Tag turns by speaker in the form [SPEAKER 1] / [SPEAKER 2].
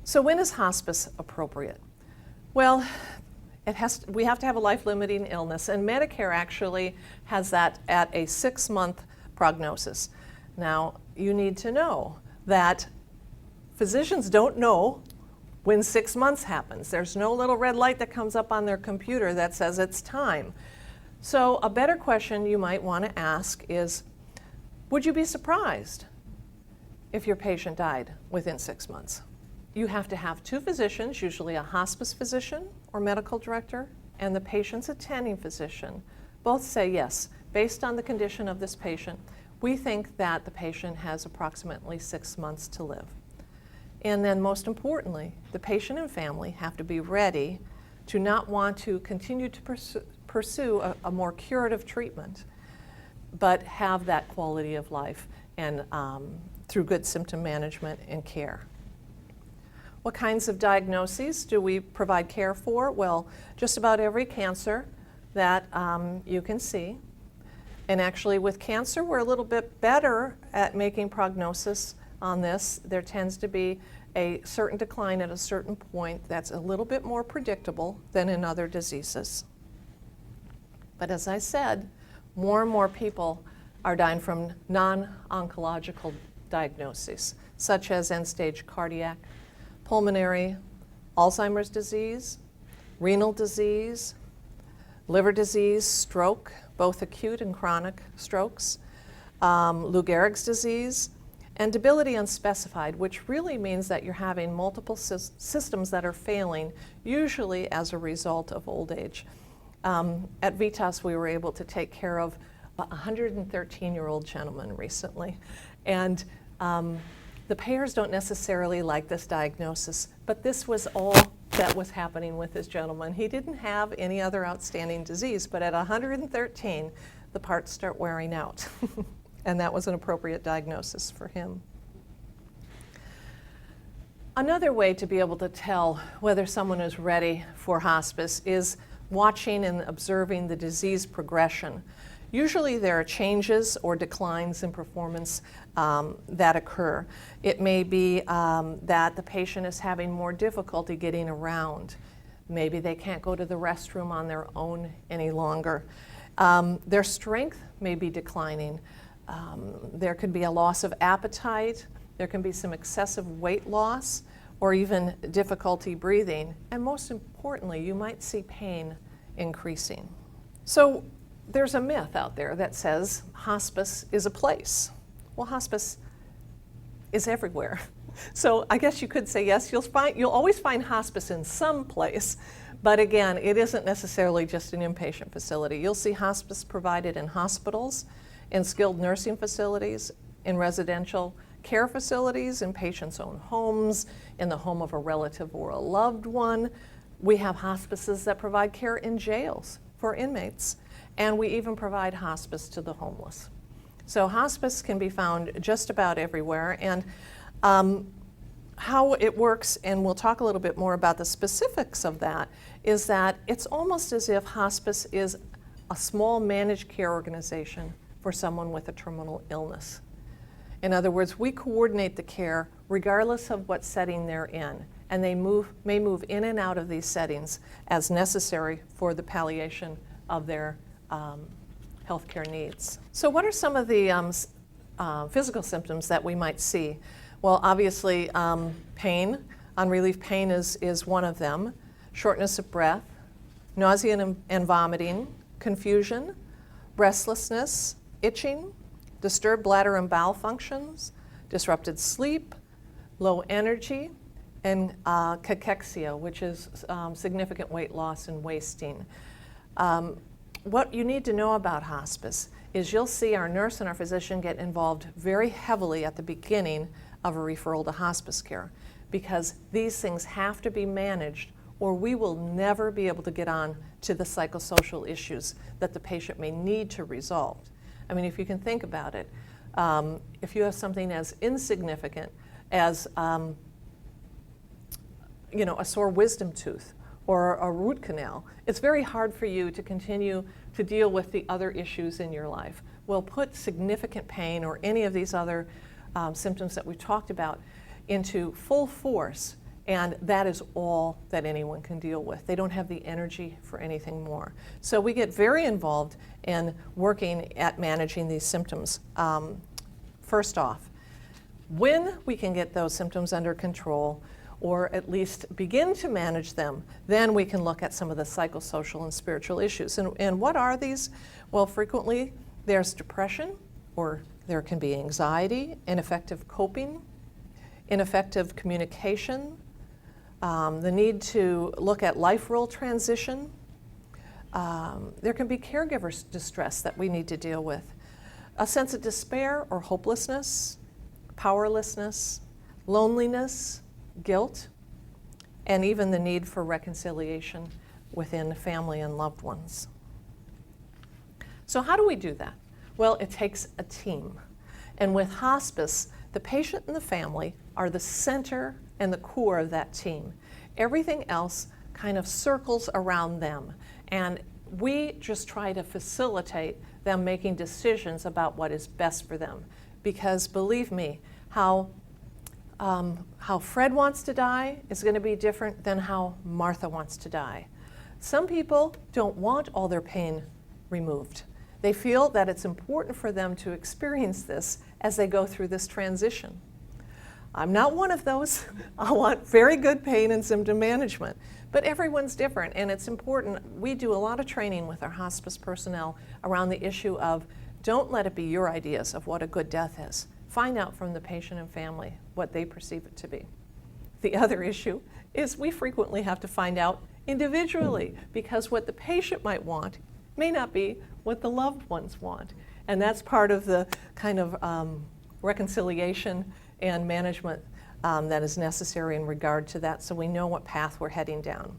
[SPEAKER 1] So when is hospice appropriate? Well, we have to have a life-limiting illness, and Medicare actually has that at a 6-month prognosis. Now, you need to know that physicians don't know when 6 months happens. There's no little red light that comes up on their computer that says it's time. So a better question you might want to ask is, would you be surprised if your patient died within 6 months? You have to have 2 physicians, usually a hospice physician or medical director, and the patient's attending physician. Both say, yes, based on the condition of this patient, we think that the patient has approximately 6 months to live. And then most importantly, the patient and family have to be ready to not want to continue to pursue a more curative treatment, but have that quality of life and through good symptom management and care. What kinds of diagnoses do we provide care for? Well, just about every cancer that you can see. And actually with cancer, we're a little bit better at making prognosis on this. There tends to be a certain decline at a certain point that's a little bit more predictable than in other diseases. But as I said, more and more people are dying from non-oncological diagnoses, such as end-stage cardiac, pulmonary, Alzheimer's disease, renal disease, liver disease, stroke, both acute and chronic strokes, Lou Gehrig's disease, and debility unspecified, which really means that you're having multiple systems that are failing, usually as a result of old age. At Vitas, we were able to take care of a 113-year-old gentleman recently, and the payers don't necessarily like this diagnosis, but this was all that was happening with this gentleman. He didn't have any other outstanding disease, but at 113, the parts start wearing out. And that was an appropriate diagnosis for him. Another way to be able to tell whether someone is ready for hospice is watching and observing the disease progression. Usually there are changes or declines in performance that occur. It may be that the patient is having more difficulty getting around. Maybe they can't go to the restroom on their own any longer. Their strength may be declining. There could be a loss of appetite. There can be some excessive weight loss or even difficulty breathing. And most importantly, you might see pain increasing. So there's a myth out there that says hospice is a place. Well, hospice is everywhere. So I guess you could say yes, you'll always find hospice in some place, but again, it isn't necessarily just an inpatient facility. You'll see hospice provided in hospitals, in skilled nursing facilities, in residential care facilities, in patients' own homes, in the home of a relative or a loved one. We have hospices that provide care in jails for inmates, and we even provide hospice to the homeless. So hospice can be found just about everywhere, and how it works, and we'll talk a little bit more about the specifics of that, is that it's almost as if hospice is a small managed care organization for someone with a terminal illness. In other words, we coordinate the care regardless of what setting they're in, and they may move in and out of these settings as necessary for the palliation of their healthcare needs. So what are some of the physical symptoms that we might see? Well, obviously pain, unrelieved pain is one of them, shortness of breath, nausea and vomiting, confusion, restlessness, itching, disturbed bladder and bowel functions, disrupted sleep, low energy, and cachexia, which is significant weight loss and wasting. What you need to know about hospice is you'll see our nurse and our physician get involved very heavily at the beginning of a referral to hospice care, because these things have to be managed or we will never be able to get on to the psychosocial issues that the patient may need to resolve. I mean, if you can think about it, if you have something as insignificant as a sore wisdom tooth or a root canal, it's very hard for you to continue to deal with the other issues in your life. We'll put significant pain or any of these other symptoms that we talked about into full force, And that is all that anyone can deal with. They don't have the energy for anything more. So we get very involved in working at managing these symptoms. First off, when we can get those symptoms under control, or at least begin to manage them, then we can look at some of the psychosocial and spiritual issues. And what are these? Well, frequently there's depression, or there can be anxiety, ineffective coping, ineffective communication, the need to look at life role transition. There can be caregiver distress that we need to deal with. A sense of despair or hopelessness, powerlessness, loneliness, guilt, and even the need for reconciliation within family and loved ones. So how do we do that? Well, it takes a team. And with hospice, the patient and the family are the center and the core of that team. Everything else kind of circles around them. And we just try to facilitate them making decisions about what is best for them. Because believe me, how Fred wants to die is going to be different than how Martha wants to die. Some people don't want all their pain removed. They feel that it's important for them to experience this as they go through this transition. I'm not one of those. I want very good pain and symptom management. But everyone's different, and it's important. We do a lot of training with our hospice personnel around the issue of don't let it be your ideas of what a good death is. Find out from the patient and family what they perceive it to be. The other issue is we frequently have to find out individually, because what the patient might want may not be what the loved ones want. And that's part of the kind of reconciliation and management that is necessary in regard to that, so we know what path we're heading down.